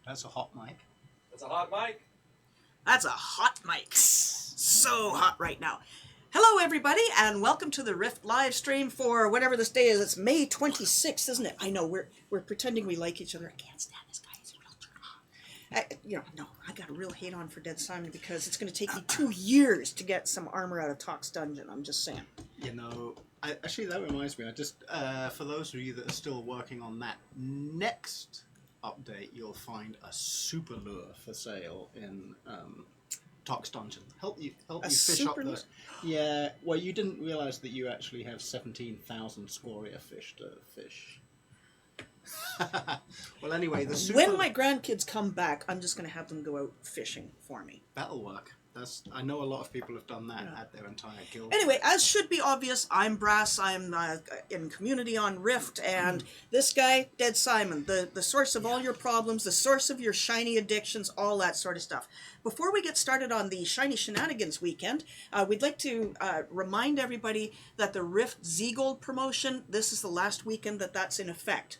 That's a hot mic. That's a hot mic. That's a hot mic. So hot right now. Hello, everybody, and welcome to the Rift live stream for whatever this day is. It's May 26th, isn't it? I know, we're pretending we like each other. I can't stand this guy. He's a real jerk. I got a real hate on for DeadSimon because it's going to take me 2 years to get some armor out of Tox Dungeon. I'm just saying. Actually, that reminds me. I just for those of you that are still working on that next update, you'll find a super lure for sale in Tox Dungeon. Help you fish up the. Yeah, well, you didn't realize that you actually have 17,000 scoria fish to fish. Well, anyway, the super. When my grandkids come back, I'm just going to have them go out fishing for me. That'll work. I know a lot of people have done that at their entire guild. Anyway, as should be obvious, I'm Brasse. I'm in community on Rift, and this guy, DeadSimon, the source of all your problems, the source of your shiny addictions, all that sort of stuff. Before we get started on the Shiny Shenanigans Weekend, we'd like to remind everybody that the Rift Z-Gold promotion, this is the last weekend that's in effect.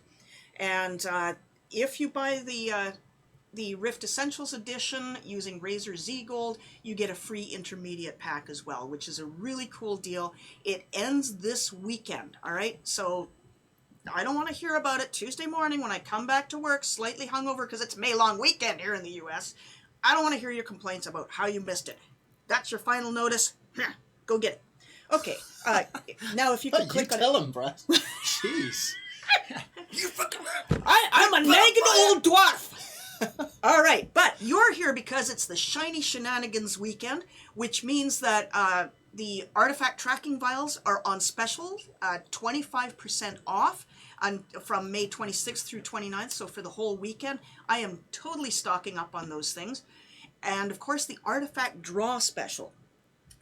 And if you buy the Rift Essentials Edition using Razor Z-Gold, you get a free intermediate pack as well, which is a really cool deal. It ends this weekend, all right? So I don't want to hear about it Tuesday morning when I come back to work, slightly hungover because it's May long weekend here in the U.S. I don't want to hear your complaints about how you missed it. That's your final notice. Go get it. Okay, now if you could click on it. Tell him, Brasse. Jeez. You fucking... I'm a nagging old dwarf. All right, but you're here because it's the Shiny Shenanigans Weekend, which means that the artifact tracking vials are on special, 25% off from May 26th through 29th, so for the whole weekend. I am totally stocking up on those things. And, of course, the artifact draw special.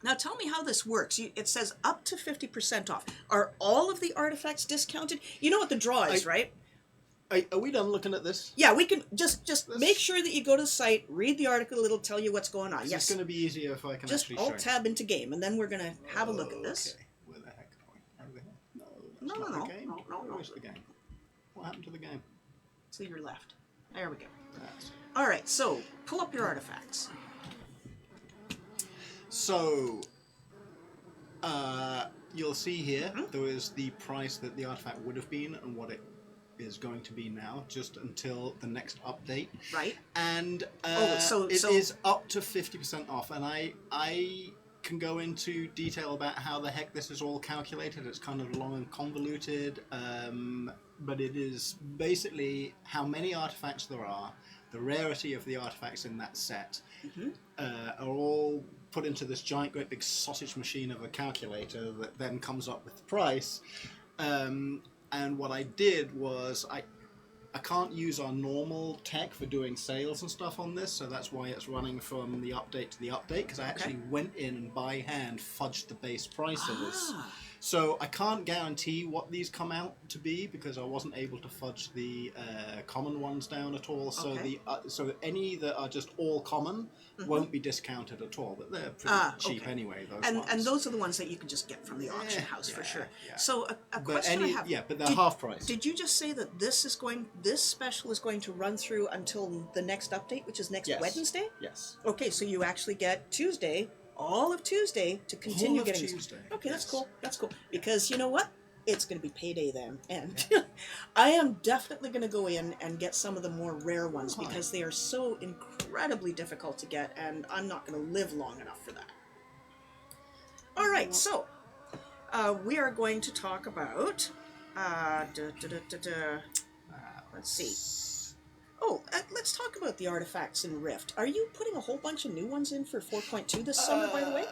Now, tell me how this works. It says up to 50% off. Are all of the artifacts discounted? You know what the draw is, right? Are we done looking at this? Yeah, we can just make sure that you go to the site, read the article, it'll tell you what's going on. Yes. It's going to be easier if I can just actually show you. Just alt-tab into game, and then we're going to have a look at this. Okay. Where the heck are we? Over here? No, the game. No. Where's the game? What happened to the game? To your left. There we go. All right, so pull up your artifacts. So, you'll see here, there is the price that the artifact would have been and what it is going to be now, just until the next update. Right. And it is up to 50% off, and I can go into detail about how the heck this is all calculated. It's kind of long and convoluted, but it is basically how many artifacts there are, the rarity of the artifacts in that set, are all put into this giant, great big sausage machine of a calculator that then comes up with the price. And what I did was, I can't use our normal tech for doing sales and stuff on this, so that's why it's running from the update to the update, because I actually went in and by hand fudged the base price of this. So I can't guarantee what these come out to be because I wasn't able to fudge the common ones down at all. So so any that are just all common won't be discounted at all, but they're pretty cheap anyway. Those ones. And those are the ones that you can just get from the auction house for sure. Yeah. So a question I have. Yeah, but they're half price. Did you just say that this special is going to run through until the next update, which is next Wednesday? Yes. Okay, so you actually get Tuesday. All of Tuesday to continue getting Tuesday. Okay, that's cool. That's cool. Because you know what? It's going to be payday then. And I am definitely going to go in and get some of the more rare ones because they are so incredibly difficult to get, and I'm not going to live long enough for that. All right, so we are going to talk about... let's see. Oh, let's talk about the artifacts in Rift. Are you putting a whole bunch of new ones in for 4.2 this summer, by the way?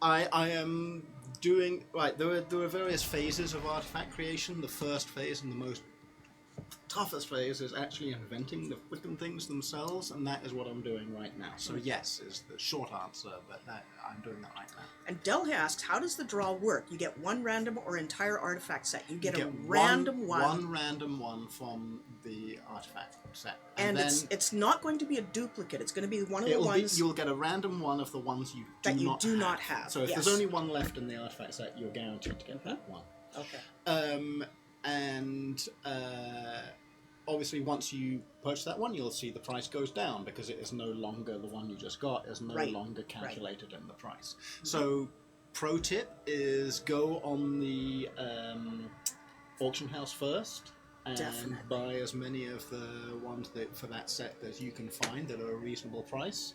I am doing... Right, there are various phases of artifact creation. The first phase and the most toughest phase is actually inventing the freaking things themselves, and that is what I'm doing right now. So yes is the short answer, but I'm doing that right now. And Del asks, how does the draw work? You get one random or entire artifact set? You get a random one. One random one from the artifact set. And then it's not going to be a duplicate. It's going to be one of the ones... You'll get a random one of the ones you do not have. So if there's only one left in the artifact set, you're guaranteed to get that one. Okay. obviously once you purchase that one, you'll see the price goes down because it is no longer the one you just got, is no longer calculated in the price. So pro tip is go on the auction house first and buy as many of the ones that for that set as you can find that are a reasonable price,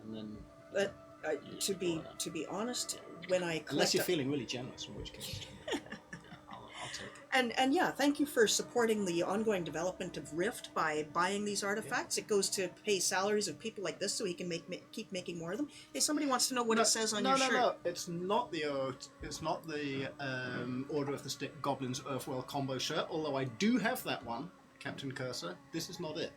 and then. But to be honest, when I unless you're feeling really generous, in which case. I'll take it. And yeah, thank you for supporting the ongoing development of Rift by buying these artifacts. It goes to pay salaries of people like this so he can keep making more of them. Hey, somebody wants to know what it says on your shirt. No, it's not the Order of the Stick Goblins Earthwell combo shirt, although I do have that one, Captain Cursor. This is not it.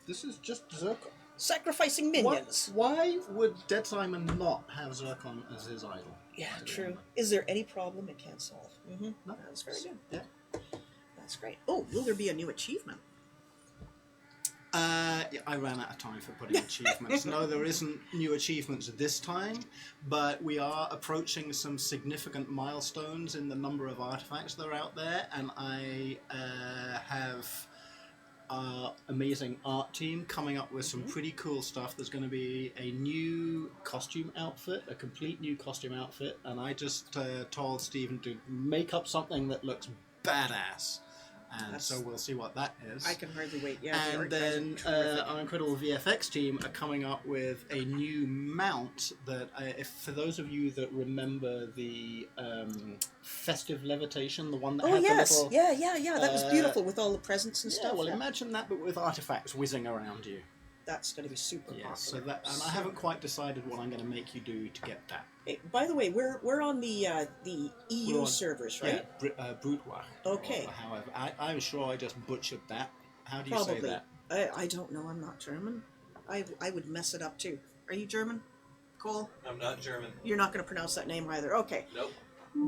This is just Zircon. Sacrificing minions. Why would DeadSimon not have Zircon as his idol? Yeah, true. Is there any problem it can't solve? Mm-hmm. No, that's very good. Yeah. That's great. Oh, will there be a new achievement? Yeah, I ran out of time for putting achievements. No, there isn't new achievements this time, but we are approaching some significant milestones in the number of artifacts that are out there, and I have our amazing art team coming up with some pretty cool stuff. There's going to be a new costume outfit, a complete new costume outfit, and I just told Stephen to make up something that looks badass. And so we'll see what that is. I can hardly wait. Yeah. And then our incredible VFX team are coming up with a new mount that, if for those of you that remember the festive levitation, the one that had the little... yeah. That was beautiful with all the presents and stuff. Well, imagine that, but with artifacts whizzing around you. That's going to be super popular. So that, and I haven't quite decided what I'm going to make you do to get that. Hey, by the way, we're on the EU servers, right? Yeah, Brutoir. Okay. However, I'm sure I just butchered that. How do you say that? I don't know. I'm not German. I would mess it up too. Are you German, Cole? I'm not German. You're not going to pronounce that name either. Okay. Nope.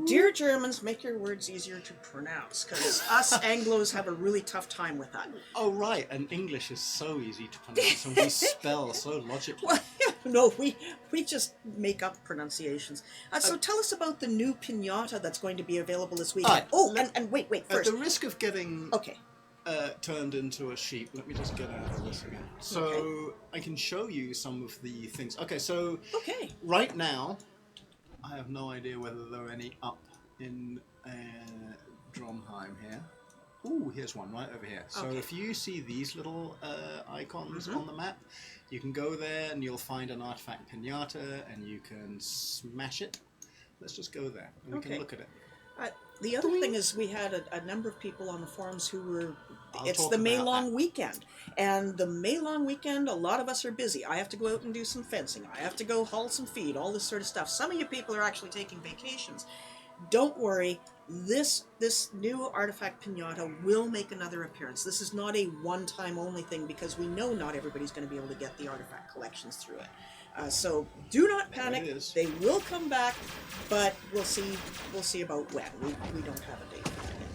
Dear Germans, make your words easier to pronounce, because us Anglos have a really tough time with that. Oh, right, and English is so easy to pronounce, and we spell so logically. Well, no, we just make up pronunciations. So tell us about the new piñata that's going to be available this weekend. And wait, first. At the risk of getting turned into a sheep, let me just get out of this again. So I can show you some of the things. Okay, right now, I have no idea whether there are any up in Dromheim here. Ooh, here's one right over here. So if you see these little icons on the map, you can go there and you'll find an artifact pinata and you can smash it. Let's just go there and we can look at it. The other thing is we had a number of people on the forums who were... It's the May Long weekend. And the May Long weekend, a lot of us are busy. I have to go out and do some fencing. I have to go haul some feed, all this sort of stuff. Some of you people are actually taking vacations. Don't worry. This new artifact pinata will make another appearance. This is not a one-time only thing because we know not everybody's going to be able to get the artifact collections through it. So do not panic. They will come back, but we'll see about when. We don't have a date.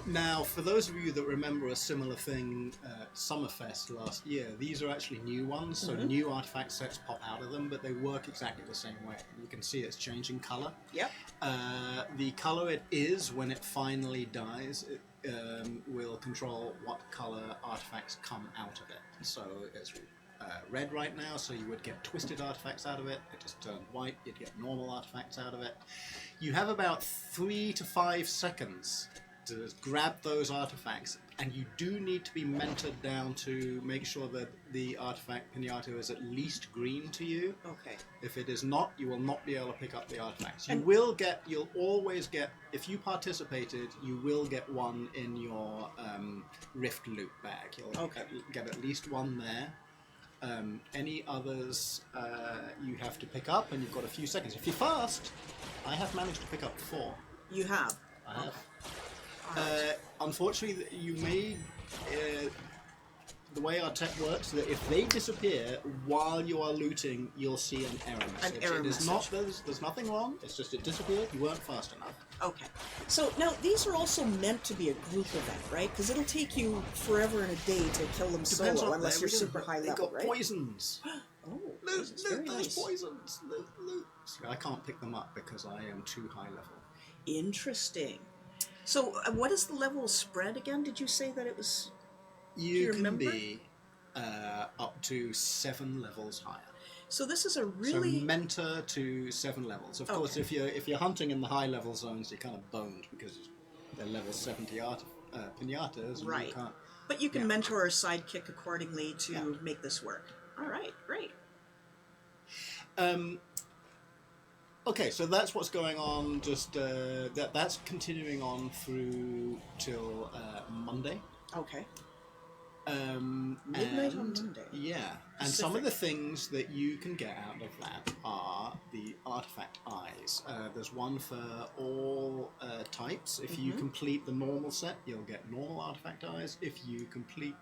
Now, for those of you that remember a similar thing at Summerfest last year, these are actually new ones, so new artifact sets pop out of them, but they work exactly the same way. You can see it's changing color. Yep. The color it is when it finally dies, it will control what color artifacts come out of it. So it's red right now, so you would get twisted artifacts out of it. It just turned white, you'd get normal artifacts out of it. You have about 3 to 5 seconds to grab those artifacts, and you do need to be mentored down to make sure that the artifact pinata is at least green to you. Okay. If it is not, you will not be able to pick up the artifacts. You'll always get, if you participated, you will get one in your Rift loot bag. You'll get at least one there. Any others you have to pick up, and you've got a few seconds. If you're fast, I have managed to pick up 4. You have? I have. Unfortunately, you may... the way our tech works, that if they disappear while you are looting, you'll see an error message. There's nothing wrong, it's just it disappeared, you weren't fast enough. Okay. So, now, these are also meant to be a group event, right? Because it'll take you forever and a day to kill them solo, unless you're super high level, right? They've got poisons! Loot those poisons! Loot. See, I can't pick them up because I am too high level. Interesting. So, what is the level spread again? Did you say that it was... You can remember? be up to 7 levels higher. So this is a really... So mentor to 7 levels. Of course, if you're hunting in the high level zones, you're kind of boned because they're level 70 pinatas. And right. You can't, but you can mentor or sidekick accordingly to make this work. All right, great. Okay, so that's what's going on. Just that's continuing on through till Monday. Okay. Midnight on Monday. Yeah, and some of the things that you can get out of that are the artifact eyes. There's one for all types. If you complete the normal set, you'll get normal artifact eyes. If you complete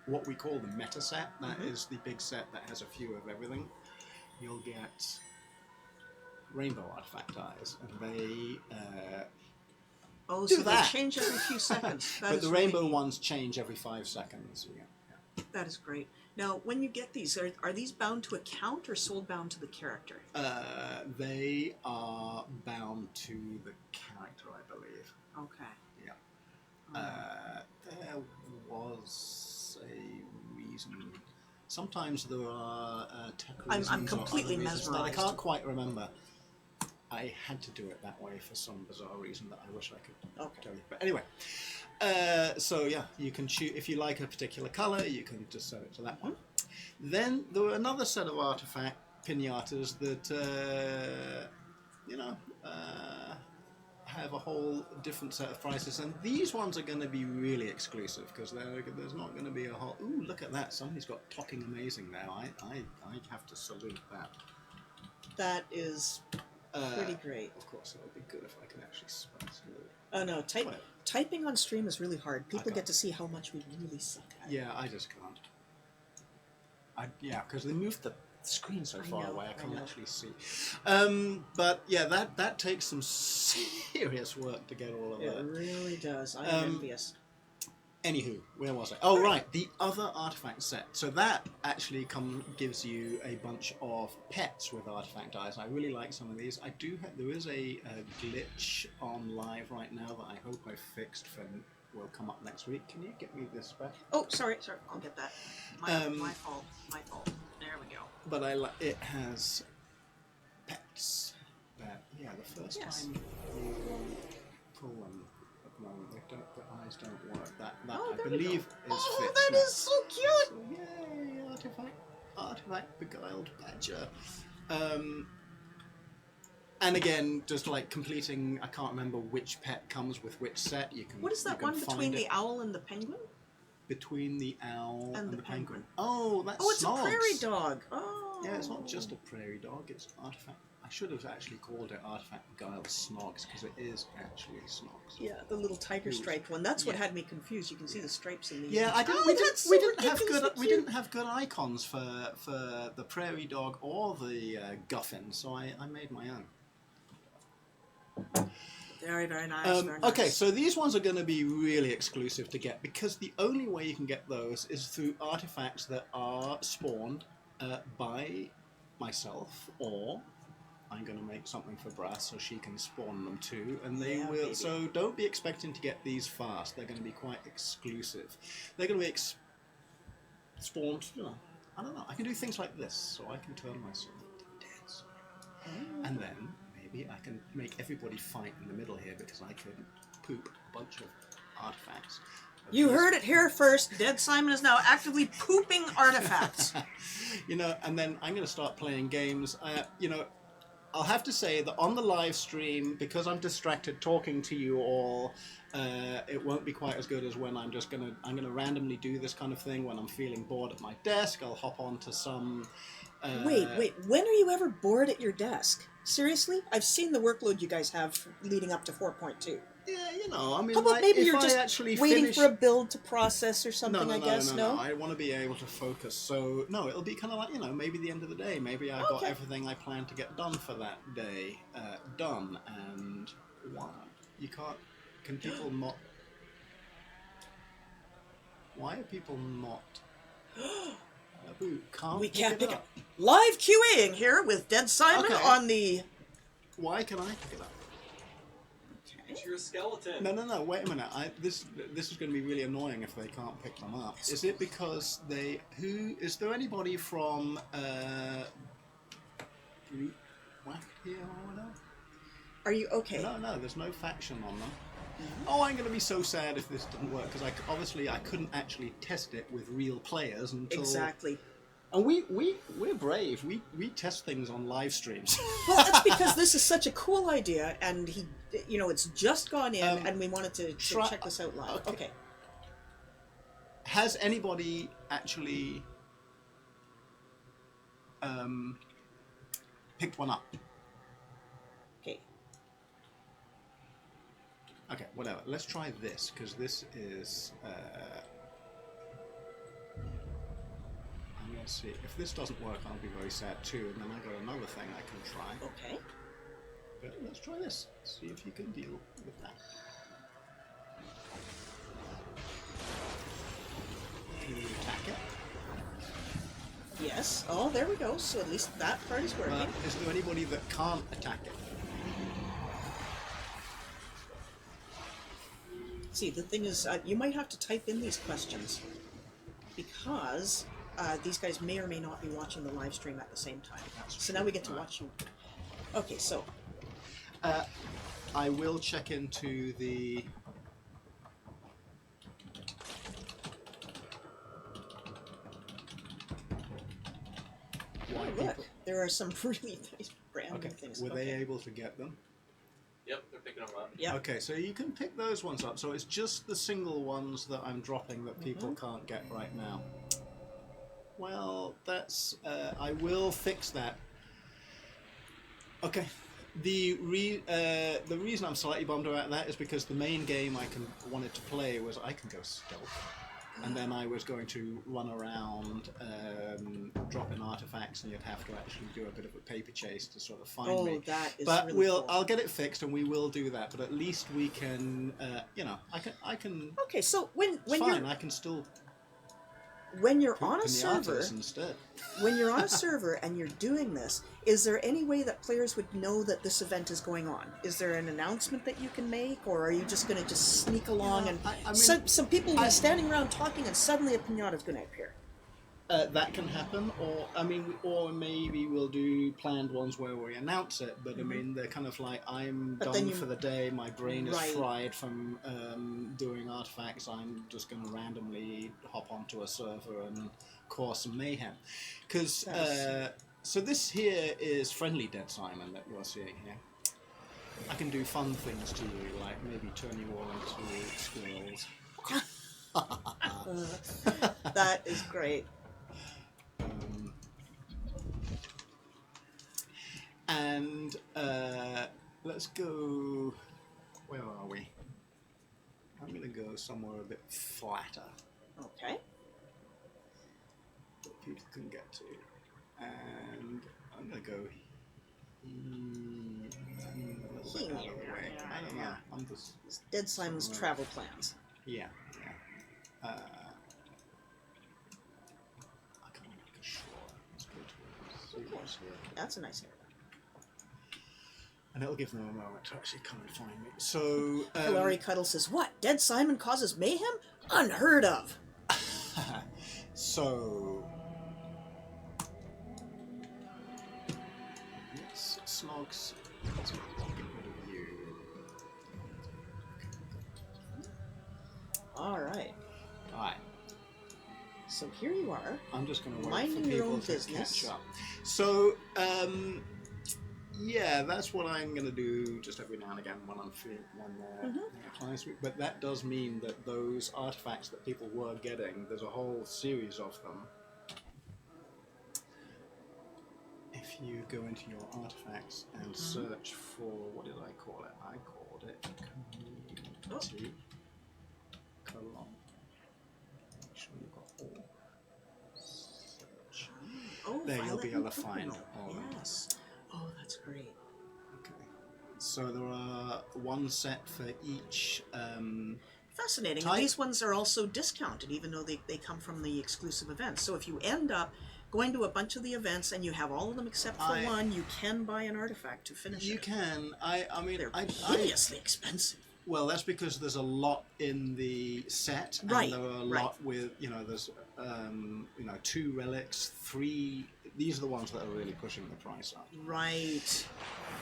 what we call the meta set, that is the big set that has a few of everything, you'll get rainbow artifact eyes, and they so they change every few seconds. But the rainbow ones change every 5 seconds. Yeah. That is great. Now, when you get these, are these bound to account or soul bound to the character? They are bound to the character, I believe. Okay. Yeah. There was a reason. Sometimes there are tech reasons. I'm completely mesmerized. I can't quite remember. I had to do it that way for some bizarre reason that I wish I could tell you. But anyway, so yeah, you can choose if you like a particular color. You can just set it to that one. Then there were another set of artifact pinatas that have a whole different set of prices, and these ones are going to be really exclusive because there's not going to be a whole. Ooh, look at that! Somebody's got talking amazing now. I have to salute that. That is. Pretty great. Of course, it would be good if I could actually spell salute. Oh no, typing on stream is really hard. People get to see how much we really suck at it. Yeah, I just can't. Because they moved the screen so far away, I can't actually see. But yeah, that takes some serious work to get all of that. It really does. I'm envious. Anywho, where was I? Oh, right, the other artifact set. So that actually gives you a bunch of pets with artifact eyes. I really like some of these. There is a glitch on live right now that I hope I fixed will come up next week. Can you get me this back? Oh, sorry, I'll get that. My fault. There we go. But it has pets that, the first time you pull them, the eyes don't work. That I believe is fixed. That is so cute! So, yay, artifact Beguiled Badger. And again, just like completing, I can't remember which pet comes with which set. What is that one between the owl and the penguin? Between the owl and the penguin. Oh, that's it's Snogs. A prairie dog. Oh. Yeah, it's not just a prairie dog, it's artifact. I should have actually called it Artifact Beguiled Snogs, because it is actually Snogs. Yeah, the little tiger striped one. That's what had me confused. You can see the stripes in the. Yeah, we didn't have good icons for the prairie dog or the guffin, so I made my own. Very, very nice. Very nice. Okay, so these ones are going to be really exclusive to get, because the only way you can get those is through artifacts that are spawned by myself, or I'm going to make something for Brasse so she can spawn them too, and they will. Baby. So don't be expecting to get these fast. They're going to be quite exclusive. They're going to be spawned. I don't know. I can do things like this, so I can turn myself to DeadSimon, and then maybe I can make everybody fight in the middle here because I could poop a bunch of artifacts. You heard it here first. DeadSimon is now actively pooping artifacts. And then I'm going to start playing games. I'll have to say that on the live stream, because I'm distracted talking to you all, it won't be quite as good as when I'm gonna randomly do this kind of thing when I'm feeling bored at my desk. I'll hop onto some. Wait. When are you ever bored at your desk? Seriously? I've seen the workload you guys have leading up to 4.2. Yeah, I mean, how about maybe you're just waiting for a build to process or something, I guess? No, I want to be able to focus. So, no, it'll be kind of like, maybe the end of the day. Maybe I've got everything I plan to get done for that day done. And why? Can people not... Why are people not... we can't pick it up. Live QAing here with DeadSimon on the... Why can I pick it up? Okay. you're a skeleton. No. Wait a minute. This is going to be really annoying if they can't pick them up. Is it because they? Is there anybody from Brute Whack here or whatever? Are you okay? No. There's no faction on them. Oh, I'm going to be so sad if this didn't work because obviously I couldn't actually test it with real players until Exactly. And we're brave. We test things on live streams. Well, that's because this is such a cool idea, and it's just gone in, and we wanted to check this out live. Okay. Has anybody actually picked one up? Okay. Okay, whatever. Let's try this, because this is... I'm going to see. If this doesn't work, I'll be very sad too, and then I've got another thing I can try. Okay. But let's try this. See if you can deal with that. Can you attack it? Yes. Oh, there we go. So at least that part is working. Is there anybody that can't attack it? See, the thing is, you might have to type in these questions because these guys may or may not be watching the live stream at the same time. So now we get to watch you. Okay, so. I will check into the... Oh, look, there are some really nice brand new things. Were they able to get them? Yep, they're picking them up. Yep. Okay, so you can pick those ones up. So it's just the single ones that I'm dropping that people can't get right now. Well, that's... I will fix that. Okay. The reason I'm slightly bummed about that is because the main game I wanted to play was I can go stealth. And then I was going to run around, dropping artifacts, and you'd have to actually do a bit of a paper chase to sort of find me. Oh, that is but really cool. I'll get it fixed, and we will do that. But at least we can, I can. Okay, so when I can still. When you're on a server, instead. when you're on a server and you're doing this, is there any way that players would know that this event is going on? Is there an announcement that you can make, or are you just going to just sneak along and some people will be standing around talking and suddenly a pinata is going to appear? That can happen, or maybe we'll do planned ones where we announce it. But I mean, they're kind of like, I'm done for the day. My brain is fried from doing artifacts. I'm just going to randomly hop onto a server and cause some mayhem. Because so this here is friendly DeadSimon that you're seeing here. I can do fun things to you, like maybe turn you all into squirrels. That is great. And let's go. Where are we? I'm going to go somewhere a bit flatter. Okay. That people can get to. And I'm going to go a little bit out of the way. I don't know. I'm just. It's DeadSimon's travel plans. Yeah. I can't make a shore. Let's go to it. That's a nice area. And it'll give them a moment to actually come and find me. So... Hilary Cuddle says, what? DeadSimon causes mayhem? Unheard of! So... Yes, Snogs. Let's get rid of you. Alright. Alright. So here you are. I'm just going to wait minding for your people own to business. catch up. So, yeah, that's what I'm going to do just every now and again when I'm feeling clients. But that does mean that those artifacts that people were getting, there's a whole series of them. If you go into your artifacts and search for, what did I call it? I called it community colon. Make sure you've got all. Search. Oh, There you'll Violet be able to and find Purple. all of them. Yes. Oh, that's great. Okay. So there are one set for each. Fascinating. Type. And these ones are also discounted, even though they come from the exclusive events. So if you end up going to a bunch of the events and you have all of them except for one, you can buy an artifact to finish it. You can. I mean, They're hideously expensive. Well, that's because there's a lot in the set, and Right, there are a lot with, there's, 2 relics, 3. These are the ones that are really pushing the price up. Right.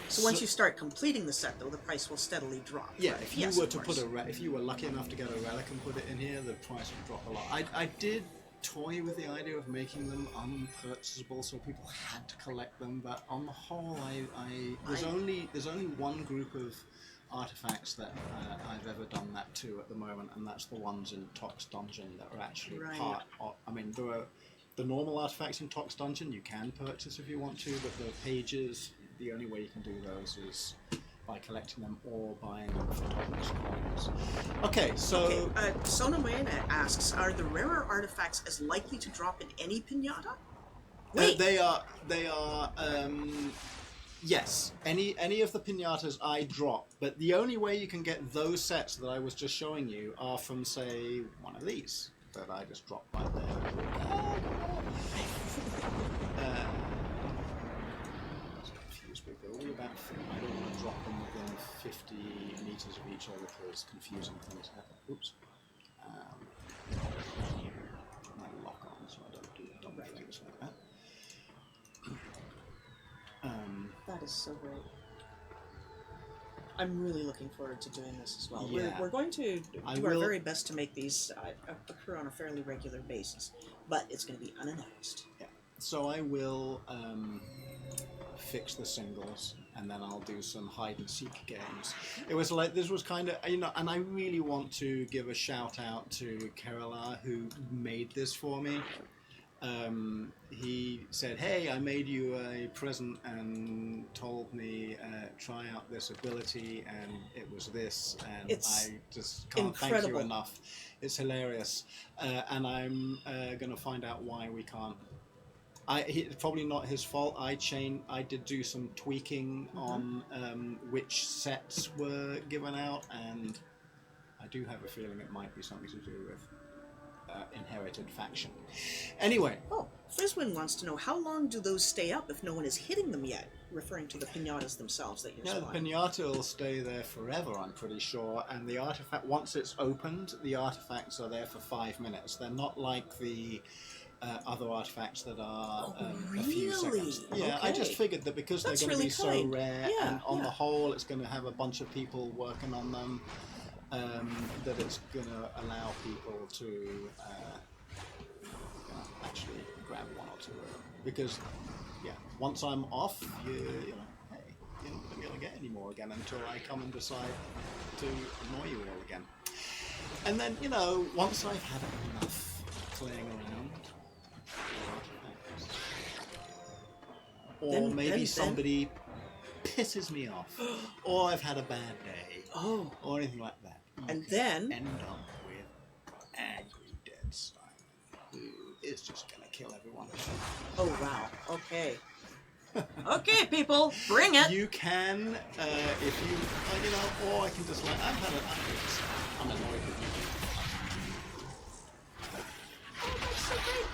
So once you start completing the set, though, the price will steadily drop. Yeah, right? if you Yes, were of to course. if you were lucky enough to get a relic and put it in here, the price would drop a lot. I did toy with the idea of making them unpurchasable, so people had to collect them. But on the whole, there's only one group of artifacts that I've ever done that to at the moment, and that's the ones in Tox Dungeon that are actually part of, I mean, there are the normal artifacts in Tox Dungeon you can purchase if you want to, but the pages, the only way you can do those is by collecting them or buying them for Tox coins. Okay, so... Okay, Sona Moena asks, are the rarer artifacts as likely to drop in any pinata? Wait! They are, yes, any of the pinatas I drop, but the only way you can get those sets that I was just showing you are from, say, one of these that I just dropped right there. Confused with all about I don't want to drop them within 50 meters of each other because confusing things happen. Oops. My lock on so I don't do dumb things like that. That is so great. I'm really looking forward to doing this as well. Yeah. We're going to do our very best to make these occur on a fairly regular basis, but it's going to be unannounced. Yeah. So I will fix the singles, and then I'll do some hide and seek games. It was like, this was kind of, and I really want to give a shout out to Kerala who made this for me. He said, hey, I made you a present and told me try out this ability, and it was this, and I just can't thank you enough. It's hilarious, and I'm going to find out why we can't. It's probably not his fault. I did do some tweaking on which sets were given out, and I do have a feeling it might be something to do with inherited faction. Anyway. Oh, Friswin wants to know, how long do those stay up if no one is hitting them yet? Referring to the pinatas themselves that you're the pinata will stay there forever, I'm pretty sure, and the artifact, once it's opened, the artifacts are there for 5 minutes. They're not like the other artifacts that are a few seconds. Yeah, okay. I just figured that because they're going to be so rare, and on the whole it's going to have a bunch of people working on them, that it's going to allow people to actually grab one or two of them. Because, once I'm off, hey, you're not going to be able to get any more again until I come and decide to annoy you all again. And then, once I've had enough playing around, or maybe somebody pisses me off, or I've had a bad day, or anything like that. And then end up with angry DeadSimon, who is just gonna kill everyone. Oh wow! Okay. Okay, people, bring it. You can, if you, or I can just I'm annoyed with you. Oh, that's so great.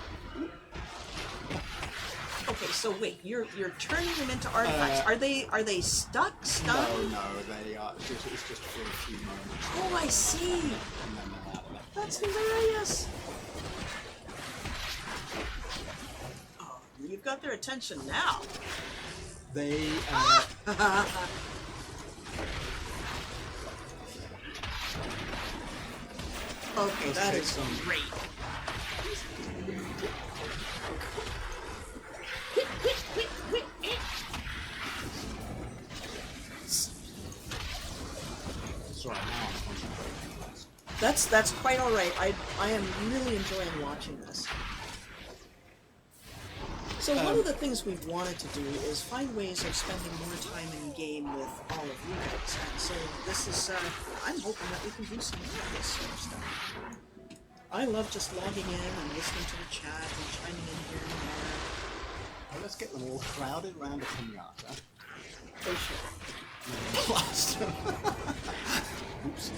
Okay, so wait, you're turning them into artifacts. Are they stuck? Stunned? No, they are. It's just for a few moments. Oh, I see. And then they're out of it. That's hilarious. Oh, you've got their attention now. They. Okay, that is great. That's quite all right. I am really enjoying watching this. So one of the things we've wanted to do is find ways of spending more time in game with all of you guys. And so this is, I'm hoping that we can do some more of this sort of stuff. I love just logging in and listening to the chat and chiming in here and there. Well, let's get them all crowded around a pinata. Oh shit. Blast them. Oops.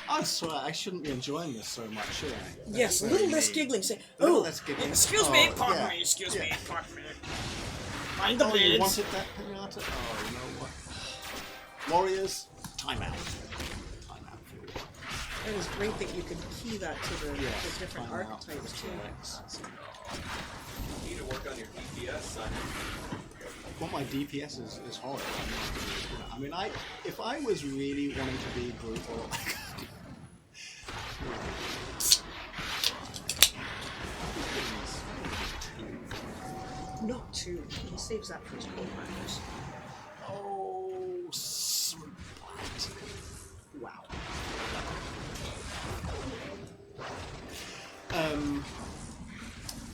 I'm sorry, I shouldn't be enjoying this so much, should I? Yes, a little less giggling. Say, less giggling. Excuse me, pardon me, excuse me, pardon me. Find the blades. You wanted that pinata? Oh, you know what? Warriors, timeout. It is great that you can key that to the different timeout. archetypes too. You need to work on your DPS, son. Well, my DPS is horrible. I mean, if I was really wanting to be brutal, Not two. He saves that for his programs. oh, splat. Wow.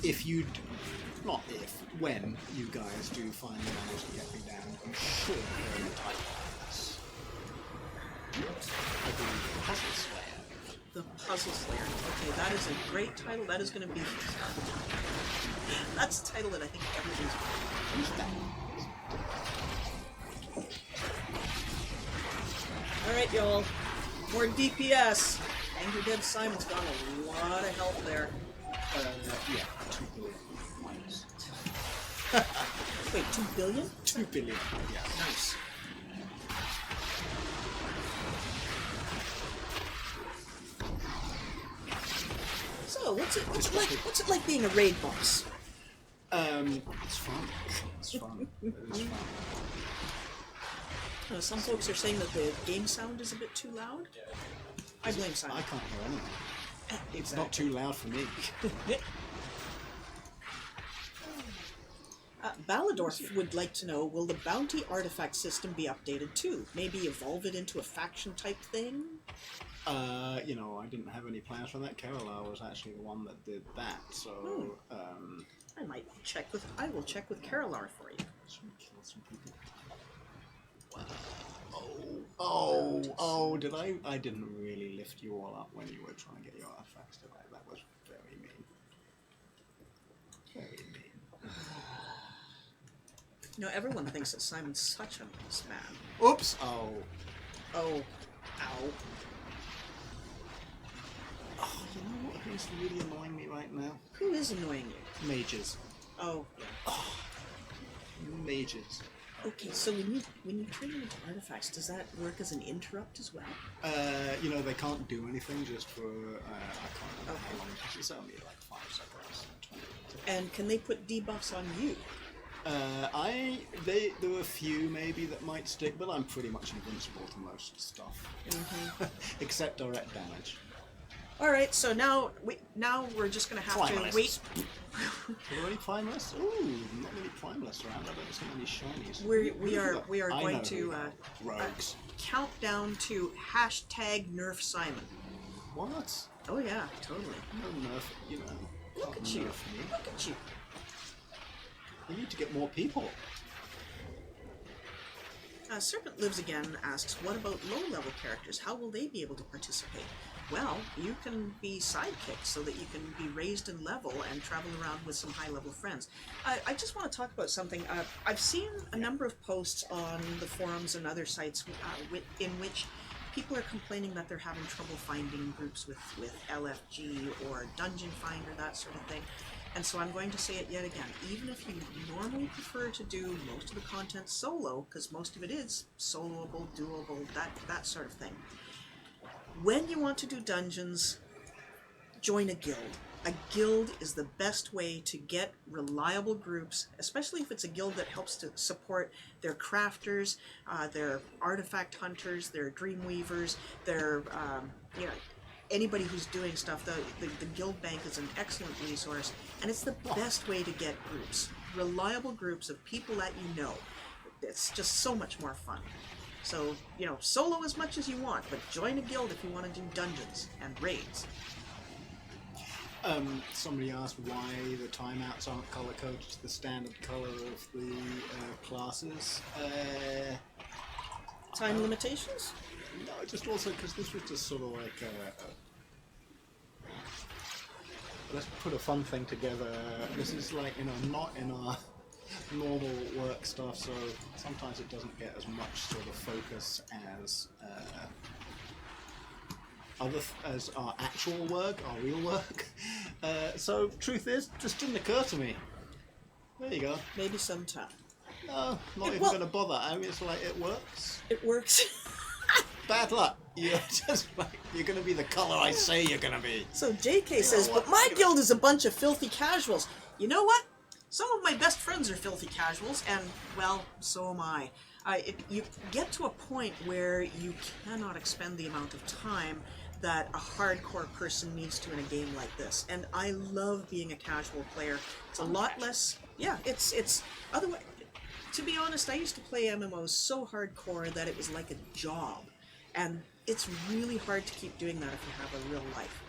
If you, not if, when you guys do finally manage to get me down, you should learn the title of this. I believe the Puzzle Slayer. The Puzzle Slayer. Okay, that is a great title. That is going to be... That's a title that I think everybody's... Who's that? Alright, y'all. More DPS. Angry DeadSimon's got a lot of help there. Yeah, 2 billion minus. Wait, 2 billion? 2 billion, yeah. Nice. So, what's it like being a raid boss? It's fun. It's fun. It is fun. Some folks are saying that the game sound is a bit too loud. I blame Simon. I can't hear anything. It's Exactly. not too loud for me. Baladorf would like to know, will the bounty artifact system be updated too? Maybe evolve it into a faction type thing? You know, I didn't have any plans for that. Telara was actually the one that did that, so, I will check with Carolar for you. should we kill some people? Wow. Oh, did I didn't really lift you all up when you were trying to get your artifacts, did I? That was very mean. Very mean. You know, everyone thinks that Simon's such a nice man. Oops! Oh. Oh. Ow. Oh, you know what? Who's really annoying me right now? Who is annoying you? Mages. Oh. Mages. Okay, so when you turn them into artifacts, does that work as an interrupt as well? You know, they can't do anything just for, I can't remember how long, it's only like 5 seconds, 20 minutes. And can they put debuffs on you? There were a few maybe that might stick, but I'm pretty much invincible to most stuff. Except direct damage. Alright, so now we're just gonna have to wait. Are there any primalists? Ooh, not many primalists around. I don't see many shinies. We are I going know to rogues. count down to #nerf Simon. What? Oh yeah, totally. No nerf, you know. Look Can't at you. nerf me. Look at you. We need to get more people. Serpent Lives Again asks, what about low-level characters? How will they be able to participate? Well, you can be sidekicks so that you can be raised in level and travel around with some high-level friends. I just want to talk about something. I've seen a number of posts on the forums and other sites in which people are complaining that they're having trouble finding groups with LFG or Dungeon Finder, that sort of thing. And so I'm going to say it yet again. Even if you normally prefer to do most of the content solo, because most of it is soloable, doable, that sort of thing. When you want to do dungeons, join a guild. A guild is the best way to get reliable groups, especially if it's a guild that helps to support their crafters, their artifact hunters, their dreamweavers, their anybody who's doing stuff. The guild bank is an excellent resource, and it's the best way to get groups, reliable groups of people that you know. It's just so much more fun. So, you know, solo as much as you want, but join a guild if you want to do dungeons and raids. Somebody asked why the timeouts aren't color-coded to the standard color of the classes. Time limitations? No, just also because this was just sort of like let's put a fun thing together. This is like, you know, not in our normal work stuff, so sometimes it doesn't get as much sort of focus as as our actual work, our real work. So truth is, just didn't occur to me. There you go. Maybe sometime. No, not even going to bother. I mean, it's like, it works. It works. Bad luck. You're just like, you're going to be the colour I say you're going to be. So JK says, but my guild is a bunch of filthy casuals. You know what? Some of my best friends are filthy casuals, and, well, so am I. You get to a point where you cannot expend the amount of time that a hardcore person needs to in a game like this. And I love being a casual player. It's a lot less... Yeah, it's... Otherwise, to be honest, I used to play MMOs so hardcore that it was like a job. And it's really hard to keep doing that if you have a real life.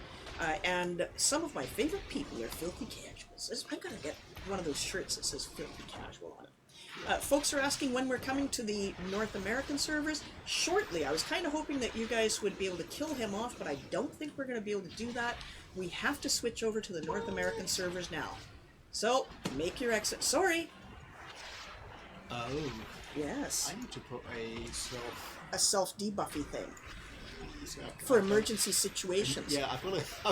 And some of my favorite people are filthy casuals. I've got to get one of those shirts that says filthy casual on it. Folks are asking when we're coming to the North American servers. Shortly. I was kind of hoping that you guys would be able to kill him off, but I don't think we're going to be able to do that. We have to switch over to the North American servers now. So, make your exit. Sorry! Oh. Yes. I need to put a self-debuffy thing. For emergency situations. Yeah,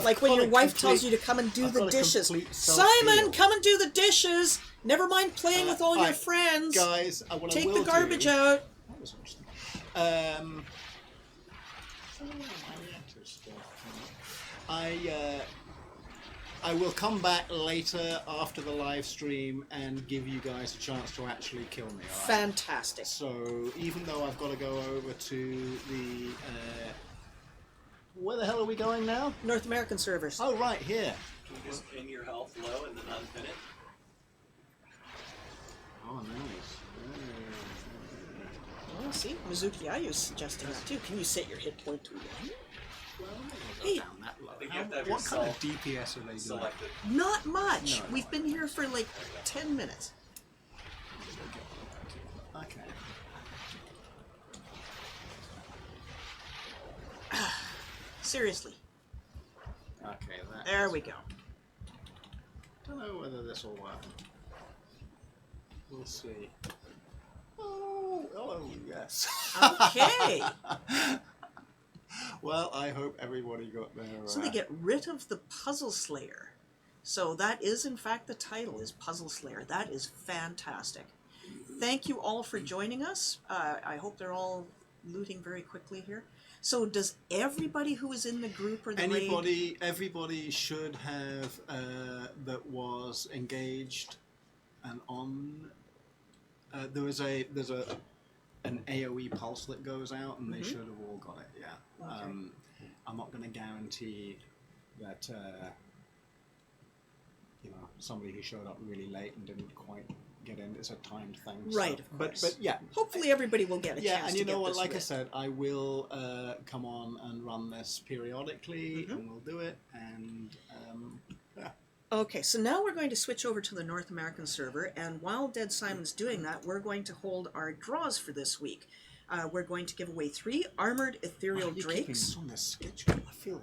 like when your wife tells you to come and do the dishes. Simon, come and do the dishes! Never mind playing with all your friends. Guys, take the garbage out. That was interesting. I will come back later after the live stream and give you guys a chance to actually kill me. All right? Fantastic. So even though I've got to go over to the where the hell are we going now? North American servers. Oh, right here. Can you just pin your health low and then unpin it? Oh, nice. Oh, see, Mizuki Ayu's suggesting that too. Can you set your hit point to 1? Well, hey, what kind of DPS are they doing? Selected. Not much. No. We've been here for like 10 minutes. Okay. Seriously. Okay, there we go. Don't know whether this will work. We'll see. Oh, yes. Okay. Well, I hope everybody got there. So they get rid of the Puzzle Slayer. So that is, in fact, the title is Puzzle Slayer. That is fantastic. Thank you all for joining us. I hope they're all looting very quickly here. So does everybody who is in the group or the raid... Everybody should have that was engaged and on... there's an AoE pulse that goes out, and they should have all got it. Yeah. Okay. I'm not going to guarantee that somebody who showed up really late and didn't quite get in. It's a timed thing. Right. So. But yeah. Hopefully everybody will get a chance. Yeah, and you know what? Like I said, I will come on and run this periodically, and we'll do it. And yeah. Okay, so now we're going to switch over to the North American server, and while DeadSimon's doing that, we're going to hold our draws for this week. We're going to give away 3 armored ethereal drakes. On this schedule, I feel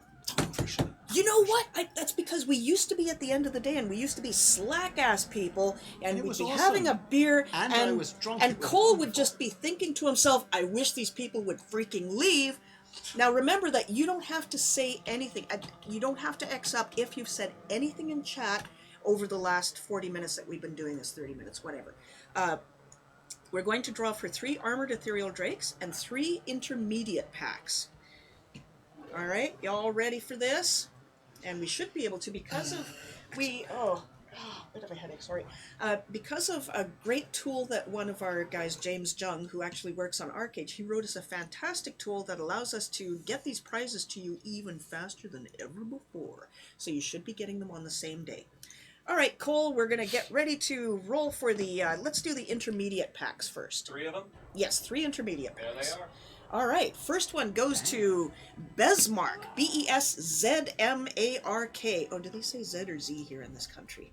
pressure. You know what? That's because we used to be at the end of the day, and we used to be slack-ass people, and we'd be having a beer, and I was drunk. And Cole would just be thinking to himself, I wish these people would freaking leave. Now remember that you don't have to say anything. You don't have to X up if you've said anything in chat over the last 40 minutes that we've been doing this, 30 minutes, whatever. We're going to draw for 3 armored ethereal drakes and 3 intermediate packs. All right, y'all ready for this? And we should be able to, because of bit of a headache, sorry. Because of a great tool that one of our guys, James Jung, who actually works on Arcade, he wrote us a fantastic tool that allows us to get these prizes to you even faster than ever before. So you should be getting them on the same day. All right, Cole, we're going to get ready to roll for the, let's do the intermediate packs first. 3 of them? Yes, 3 intermediate packs. There they are. All right, first one goes to Besmark, B-E-S-Z-M-A-R-K. Oh, do they say Z or Z here in this country?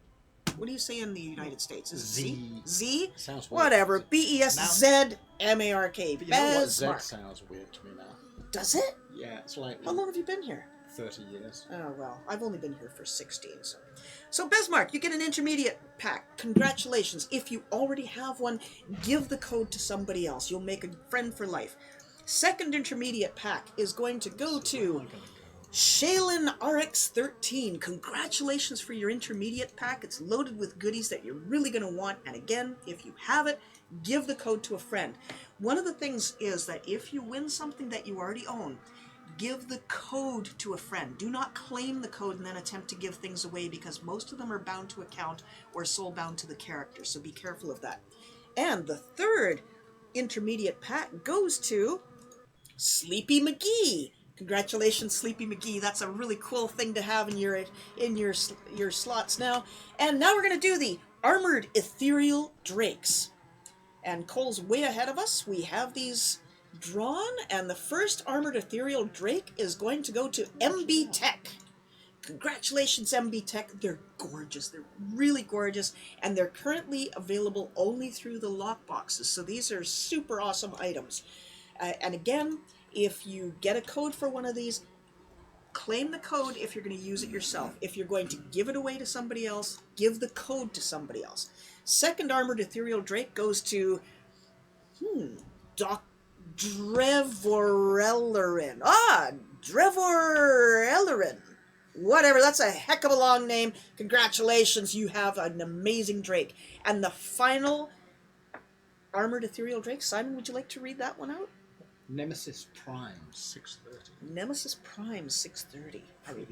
What do you say in the United States? Is it Z? Z? Sounds weird. Whatever, B-E-S-Z-M-A-R-K. But you know what? Besmark. Z sounds weird to me now. Does it? Yeah, it's like... How long have you been here? 30 years. Oh, well, I've only been here for 16, so... So, Besmark, you get an intermediate pack. Congratulations. If you already have one, give the code to somebody else. You'll make a friend for life. Second intermediate pack is going to go to Shaylin RX13. Congratulations for your intermediate pack. It's loaded with goodies that you're really going to want. And again, if you have it, Give the code to a friend. One of the things is that if you win something that you already own, give the code to a friend. Do not claim the code and then attempt to give things away, because most of them are bound to account or soul bound to the character, so be careful of that. And the third intermediate pack goes to Sleepy McGee. Congratulations, Sleepy McGee. That's a really cool thing to have in your slots now. And now we're going to do the Armored Ethereal Drakes. And Cole's way ahead of us. We have these drawn, and the first Armored Ethereal Drake is going to go to MB Tech. Congratulations, MB Tech. They're gorgeous. They're really gorgeous, and they're currently available only through the lockboxes. So these are super awesome items. And again, if you get a code for one of these, claim the code if you're going to use it yourself. If you're going to give it away to somebody else, give the code to somebody else. Second Armored Ethereal Drake goes to Doc Drevorellerin. Drevorellerin. Whatever, that's a heck of a long name. Congratulations, you have an amazing Drake. And the final Armored Ethereal Drake, Simon, would you like to read that one out? Nemesis Prime 630. Nemesis Prime 630.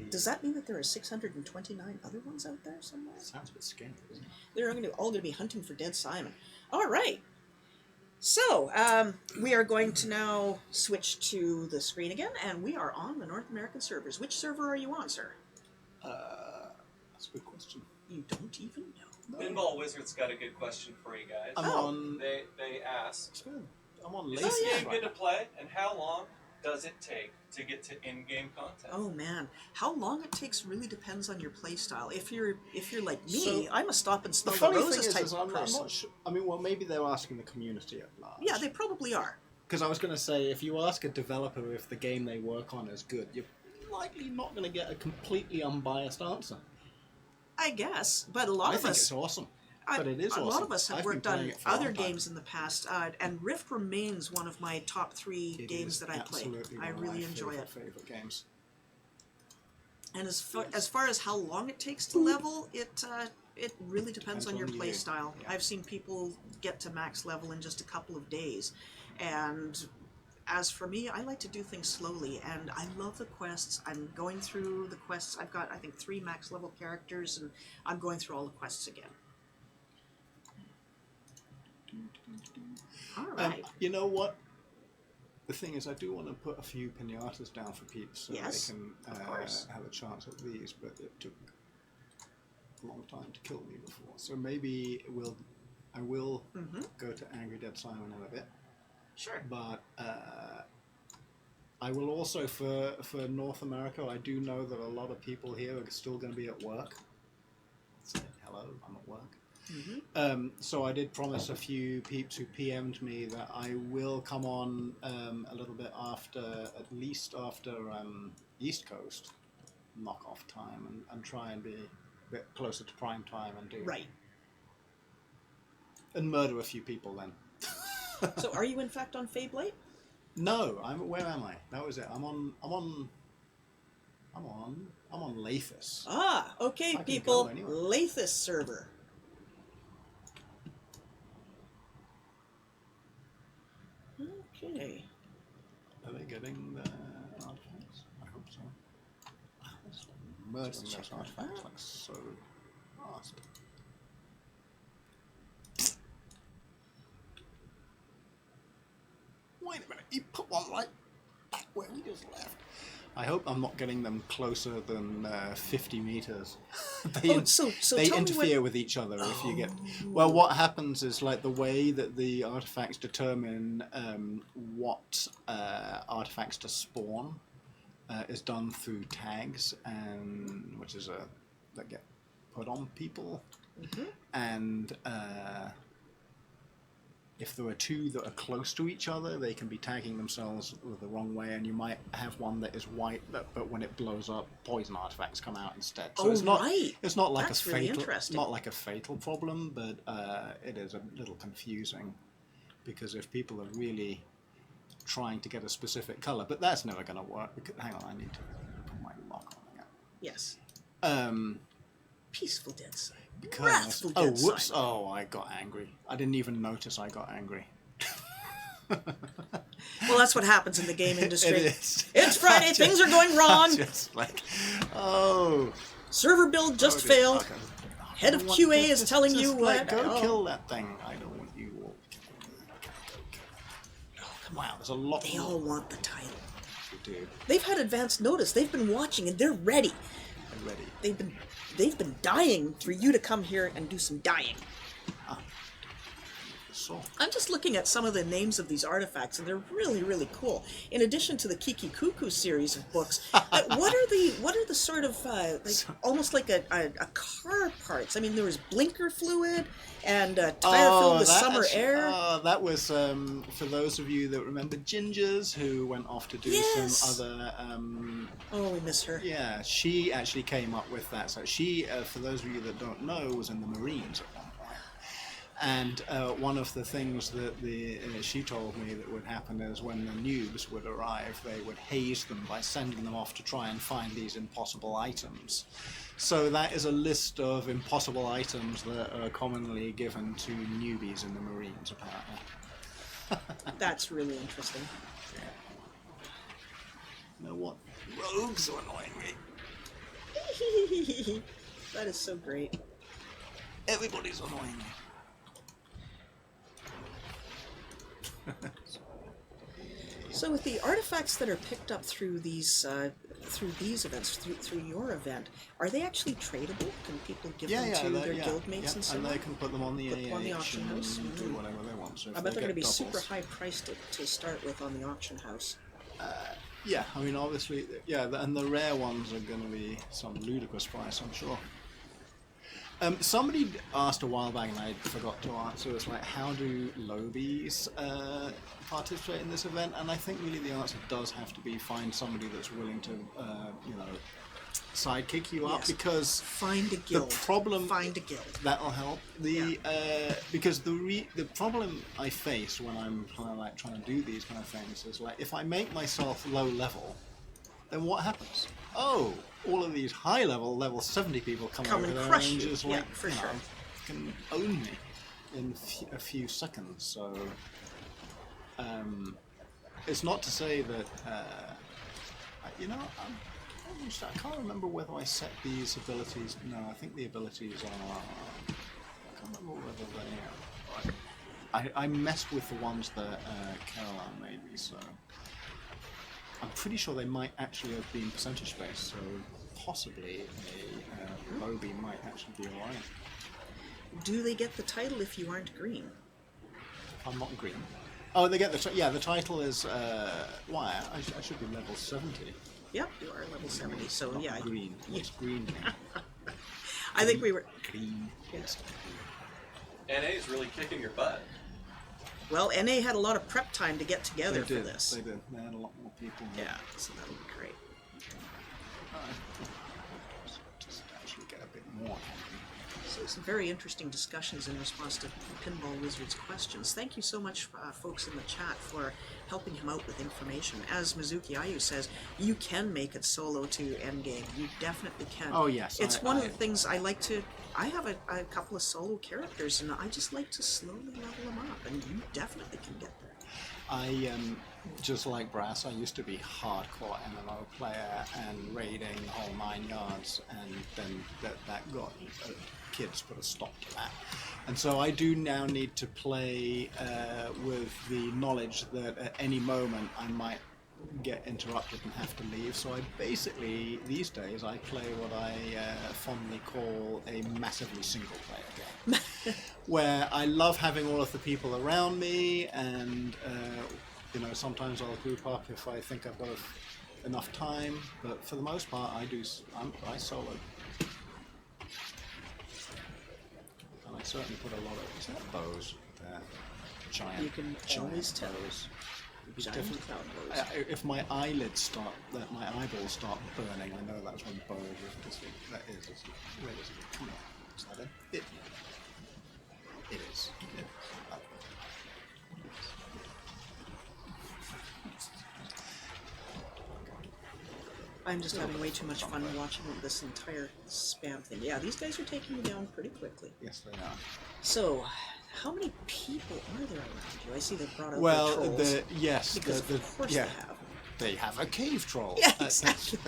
Does that mean that there are 629 other ones out there somewhere? Sounds a bit scary, doesn't it? They're all going to be hunting for DeadSimon. All right. So, we are going to now switch to the screen again, and we are on the North American servers. Which server are you on, sir? That's a good question. You don't even know. Pinball Wizard's got a good question for you guys. I'm on... They ask, It's good. I'm on is Lazy. this game good to play, and how long does it take to get to in-game content? Oh man, how long it takes really depends on your play style. If you're like me, So, I'm a stop and The smell the funny thing roses type is of I'm person. not sure. I mean, well, maybe they're asking the community at large. Yeah, they probably are. Because I was going to say, if you ask a developer if the game they work on is good, you're likely not going to get a completely unbiased answer. I guess, but a lot I of think us. it's awesome. But it is a awesome. lot of us have I've been worked on playing it for a other long time. games in the past, and Rift remains one of my top 3 It games is that I play. absolutely I one of really my enjoy it. favorite games. And as far as how long it takes to level, it really depends on your on play you. style. Yeah. I've seen people get to max level in just a couple of days, and as for me, I like to do things slowly, and I love the quests. I'm going through the quests. I've got, I think, 3 max level characters, and I'm going through all the quests again. All right. You know what? The thing is, I do want to put a few pinatas down for peeps so Yes, they can of course. have a chance at these, but it took a long time to kill me before. So maybe I will go to Angry DeadSimon in a bit. Sure. But I will also, for North America, I do know that a lot of people here are still going to be at work. Say hello, I'm at work. So I did promise a few peeps who PM'd me that I will come on a little bit after, at least after East Coast knockoff time, and try and be a bit closer to prime time and do Right. and murder a few people then. So, are you in fact on Feyblade? No, where am I? That was it. I'm on Lathis. Ah, okay, I can people. go anywhere. Lathis server. Okay. Are they getting the artifacts? I hope so. Murdering those artifacts like so fast. Wait a minute, you put one right back where we just left. I hope I'm not getting them closer than 50 meters. They so they tell me interfere with each other if you get... Well, what happens is, like, the way that the artifacts determine what artifacts to spawn is done through tags, and which is that get put on people. And if there are 2 that are close to each other, they can be tagging themselves the wrong way, and you might have one that is white, but when it blows up, poison artifacts come out instead. So it's not, right. It's not like That's a really fatal, interesting. not like a fatal problem, but it is a little confusing because if people are really trying to get a specific color, but that's never going to work. Because, hang on, I need to put my lock on again. Yes. Peaceful DeadSimon. Because Wrathful oh, Dead whoops! Simon. Oh, I got angry. I didn't even notice I got angry. Well, that's what happens in the game industry. It is. It's Friday, things are going wrong. Just like, oh. Server build just dear. failed. Okay. Head of QA is telling you what. Go kill that thing. I don't want you all. Wow, there's a lot. They all want the title. They do. They've had advance notice. They've been watching and they're ready. I'm ready. They've been dying for you to come here and do some dying. So. I'm just looking at some of the names of these artifacts, and they're really, really cool. In addition to the Kiki Cuckoo series of books, what are the sort of almost like a car parts? I mean, there was blinker fluid and tire filled with summer air. That was for those of you that remember Gingers, who went off to do some other. Oh, we miss her. Yeah, she actually came up with that. So she, for those of you that don't know, was in the Marines at one point. And one of the things that she told me that would happen is when the noobs would arrive, they would haze them by sending them off to try and find these impossible items. So that is a list of impossible items that are commonly given to newbies in the Marines, apparently. That's really interesting. Yeah. You know what? Rogues are annoying me. That is so great. Everybody's annoying me. So with the artifacts that are picked up through these events, through your event, are they actually tradable? Can people give them to their guildmates and so on? And they can put them on the auction house and do whatever they want. So I bet they're going to be super high priced to start with on the auction house. Yeah, I mean, obviously, and the rare ones are going to be some ludicrous price, I'm sure. Somebody asked a while back, and I forgot to answer. It's like, how do lobies participate in this event? And I think really the answer does have to be find somebody that's willing to, sidekick you up, because find a guild. Find a guild. That'll help. Because the problem I face when I'm kind of like trying to do these kind of things is like, if I make myself low level, then what happens? Oh, all of these high level 70 people come over and there crush and you. just can own me in a few seconds. So it's not to say that I can't remember whether I set these abilities. No, I think the abilities are. I can't remember whether they are. I messed with the ones that Caroline made me, so. I'm pretty sure they might actually have been percentage based, so possibly a lobby might actually be alright. Do they get the title if you aren't green? I'm not green. Oh, they get the the title is why I should be level 70. Yep, you are level 70. So not yeah, green. What's green? I think we were green. Yes. NA is really kicking your butt. Well, NA had a lot of prep time to get together for this. They did. They had a lot more people. Yeah, so that'll be great. Just actually get a bit more. So some very interesting discussions in response to Pinball Wizard's questions. Thank you so much, folks in the chat, for helping him out with information. As Mizuki Ayu says, you can make it solo to endgame. You definitely can. Oh yes. It's one of the things I like to. I have a couple of solo characters, and I just like to slowly level them up, and you definitely can get there. I just like Brasse, I used to be hardcore MMO player and raiding the whole 9 yards, and then that got kids put a stop to that. And so I do now need to play with the knowledge that at any moment I might get interrupted and have to leave. So I basically, these days, I play what I fondly call a massively single player game. Where I love having all of the people around me, and sometimes I'll group up if I think I've got enough time, but for the most part I solo. And I certainly put a lot of, is that bows there? Giant. You can always tell. Bows. Giant cloud bows. If my eyelids start, my eyeballs start burning, I know that's when bows is. That is. Where is it? Come on. Is that it? It is. I'm just having way too much fun watching this entire spam thing. Yeah, these guys are taking me down pretty quickly. Yes, they are. So, how many people are there around you? I see they brought out their trolls. Yes, because of course they have. They have a cave troll. Yeah, exactly.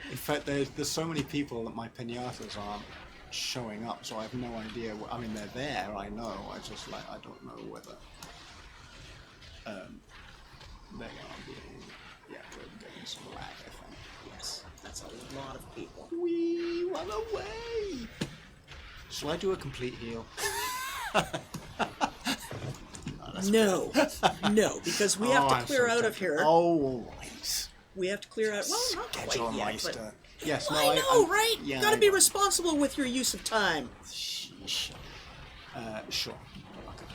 In fact, there's so many people that my pinatas aren't showing up, so I have no idea. I mean, they're there, I know. I just I don't know whether they are being. Yeah, we're getting some lag, I think. Yes, that's a lot of people. We run away. Shall I do a complete heal? No, because we have to clear out of here. Oh, right. We have to clear out. Well, not quite yet, but yes, no, I know, right? Yeah, Got to be responsible with your use of time. Sheesh. Sure. Okay.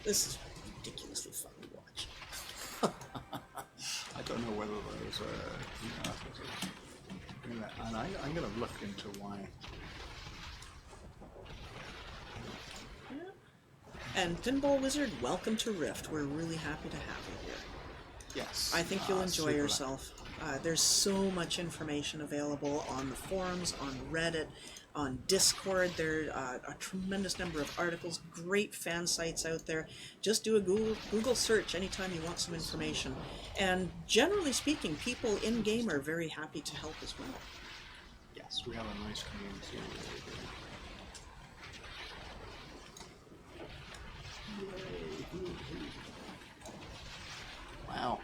This is ridiculously fun to watch. I don't know whether those and I'm going to look into why. And Pinball Wizard, welcome to Rift. We're really happy to have you here. Yes. I think you'll enjoy yourself. There's so much information available on the forums, on Reddit, on Discord. There are a tremendous number of articles, great fan sites out there. Just do a Google search anytime you want some information. And generally speaking, people in-game are very happy to help as well. Yes, we have a nice community. Wow.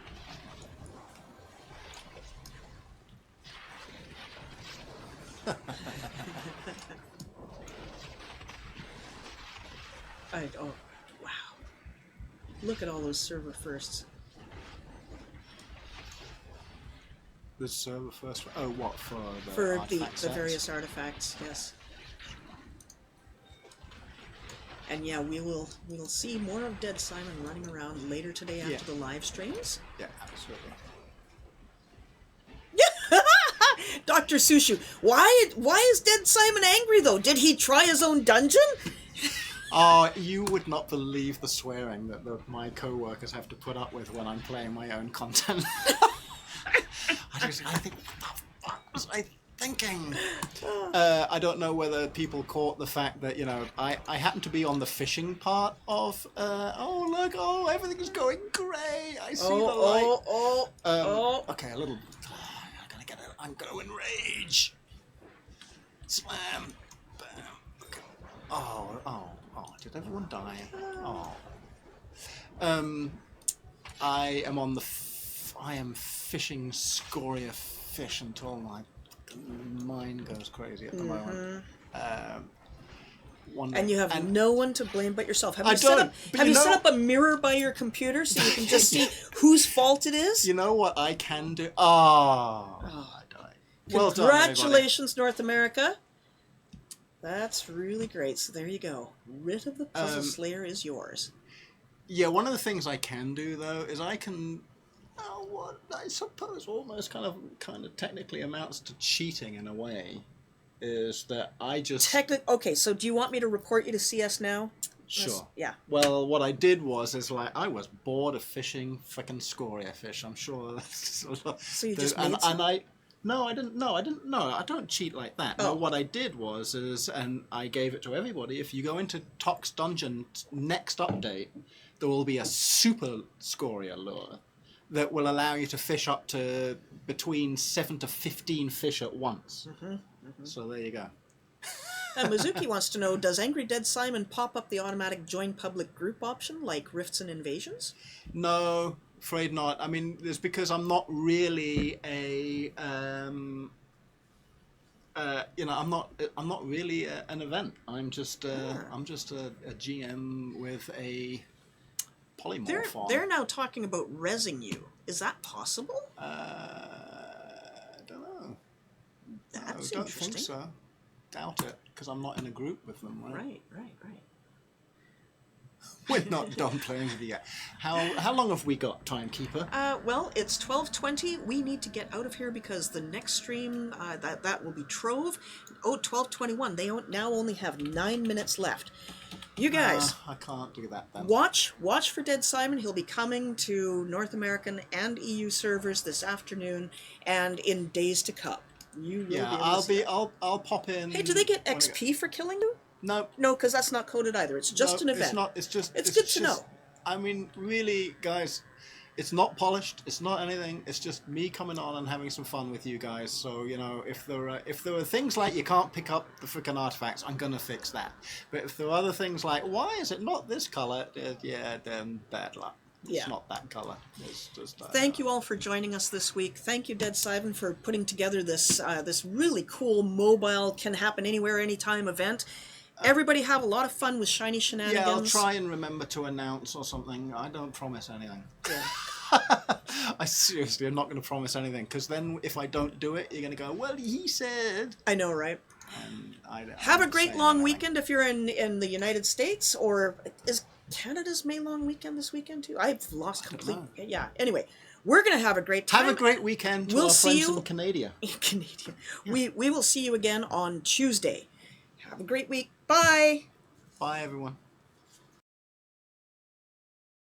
Oh, wow. Look at all those server firsts. The server first. Oh, what for the For artifact the various artifacts, yes. And yeah, we'll see more of DeadSimon running around later today after the live streams. Yeah, absolutely. Dr. Sushu, why is DeadSimon angry though? Did he try his own dungeon? You would not believe the swearing that my co-workers have to put up with when I'm playing my own content. I think, what the fuck was I thinking? I don't know whether people caught the fact that, I happen to be on the fishing part of, oh look, oh, everything's going great, I see the light. Okay, a little, I'm gonna enrage. Slam. Bam. Okay. Oh, did everyone die? Oh. I am fishing scoria fish until my mind goes crazy at the moment. And you have no one to blame but yourself. Have you set up a mirror by your computer so you can just see whose fault it is? You know what I can do? I died. Well done, congratulations, North America. That's really great. So there you go. Writ of the Puzzle Slayer is yours. Yeah, one of the things I can do though is I can. What I suppose almost kind of technically amounts to cheating in a way, is that I just... Okay, so do you want me to report you to CS now? Sure. Yeah. Well, what I did was I was bored of fishing frickin' scoria fish. I'm sure that's a lot. So you just made some? No, I didn't. No, I don't cheat like that. Oh. No, what I did was and I gave it to everybody. If you go into Tox Dungeon next update, there will be a super scoria lure that will allow you to fish up to between 7 to 15 fish at once. So there you go. Mizuki wants to know, does Angry DeadSimon pop up the automatic join public group option like Rifts and Invasions? No, afraid not. I mean, it's because I'm not really I'm not really an event. I'm just a GM with a polymorph on. They're now talking about rezzing you. Is that possible? I don't know. That's don't interesting. think so. Doubt it, because I'm not in a group with them, right? Right. We're not done playing with it yet. How long have we got, Timekeeper? Well, it's 12:20. We need to get out of here because the next stream, that will be Trove. Oh, 12:21. They now only have 9 minutes left. You guys, I can't do that then. watch for DeadSimon. He'll be coming to North American and EU servers this afternoon and in days to come. You will be able to I'll pop in. Hey, do they get XP for killing you? No. No, because that's not coded either. It's just an event. It's not. It's good to know. I mean, really, guys, it's not polished. It's not anything. It's just me coming on and having some fun with you guys. So if there are things like you can't pick up the freaking artifacts, I'm gonna fix that. But if there are other things like why is it not this color? Then bad luck. It's not that color. It's just. Thank you all for joining us this week. Thank you, DeadSimon, for putting together this really cool mobile can happen anywhere, anytime event. Everybody have a lot of fun with Shiny Shenanigans. Yeah, I'll try and remember to announce or something. I don't promise anything. Yeah. I seriously am not going to promise anything because then if I don't do it, you're going to go, well, he said. I know, right? And have a great long weekend if you're in the United States, or is Canada's May long weekend this weekend too? I've lost complete. Yeah. Anyway, we're gonna have a great time. Have a great weekend to our friends in Canada. Canadian. Yeah. We will see you again on Tuesday. Have a great week. Bye. Bye, everyone.